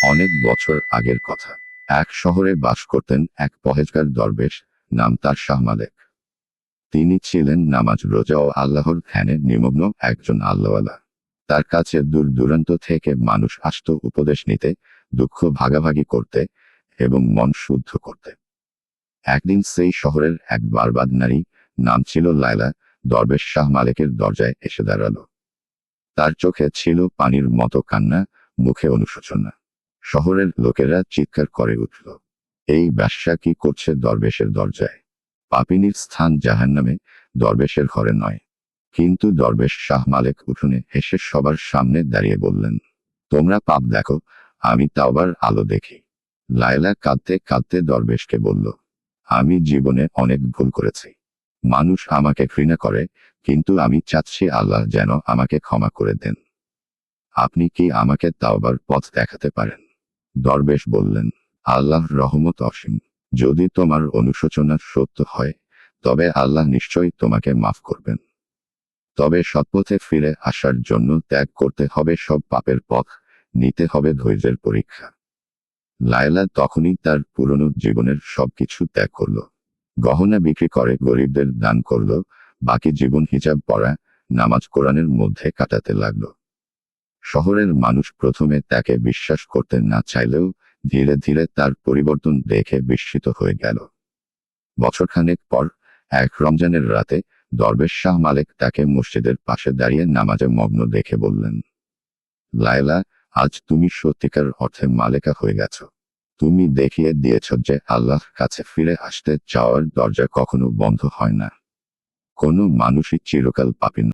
অনেক বছর আগের কথা। এক শহরে বাস করতেন এক পহেজগার দরবেশ, নাম তার শাহ মালেক। তিনি ছিলেন নামাজ রোজা ও আল্লাহর ধ্যানে নিমগ্ন একজন আল্লাহওয়ালা। তার কাছে দূর দূরান্ত থেকে মানুষ আসত উপদেশ নিতে, দুঃখ ভাগাভাগি করতে এবং মন শুদ্ধ করতে। একদিন সেই শহরের এক বারবাদ নারী, নাম ছিল লায়লা, দরবেশ শাহ মালেকের দরজায় এসে দাঁড়ালো। তার চোখে ছিল পানির মতো কান্না, মুখে অনুশোচনা। শহরের লোকেরা চিৎকার করে উঠল, এই ব্যশ্যা কি করছে দরবেশের দরজায়? পাপিনীর স্থান জাহান্নামে, দরবেশের ঘরে নয়। কিন্তু দরবেশ শাহ মালেক উঠোনে হেসে সবার সামনে দাঁড়িয়ে বললেন, তোমরা পাপ দেখো, আমি তাওবার আলো দেখি। লায়লা কাঁদতে কাঁদতে দরবেশকে বলল, আমি জীবনে অনেক ভুল করেছি। মানুষ আমাকে ঘৃণা করে, কিন্তু আমি চাচ্ছি আল্লাহ যেন আমাকে ক্ষমা করে দেন। আপনি কি আমাকে তাওবার পথ দেখাতে পারেন? দরবেশ বললেন, আল্লাহর রহমত অসীম। যদি তোমার অনুশোচনা সত্য হয়, তবে আল্লাহ নিশ্চয়ই তোমাকে মাফ করবেন। তবে সৎপথে ফিরে আসার জন্য ত্যাগ করতে হবে সব পাপের পথ, নিতে হবে ধৈর্যের পরীক্ষা। লায়লা তখনই তার পুরনো জীবনের সবকিছু ত্যাগ করল। গহনা বিক্রি করে গরিবদের দান করল, বাকি জীবন হিজাব পরা, নামাজ কোরআনের মধ্যে কাটাতে লাগলো। শহরের মানুষ প্রথমে তাকে বিশ্বাস করতে না চাইলেও ধীরে ধীরে তার পরিবর্তন দেখে বিস্মিত হয়ে গেল। বছরখানেক পর এক রমজানের রাতে দরবেশ শাহ মালেক তাকে মসজিদের পাশে দাঁড়িয়ে নামাজে মগ্ন দেখে বললেন, লায়লা, আজ তুমি সত্যিকার অর্থে মালেকা হয়ে গেছ। তুমি দেখিয়ে দিয়েছ যে আল্লাহর কাছে ফিরে আসতে চাওয়ার দরজা কখনো বন্ধ হয় না। কোনো মানুষই চিরকাল পাপী নয়।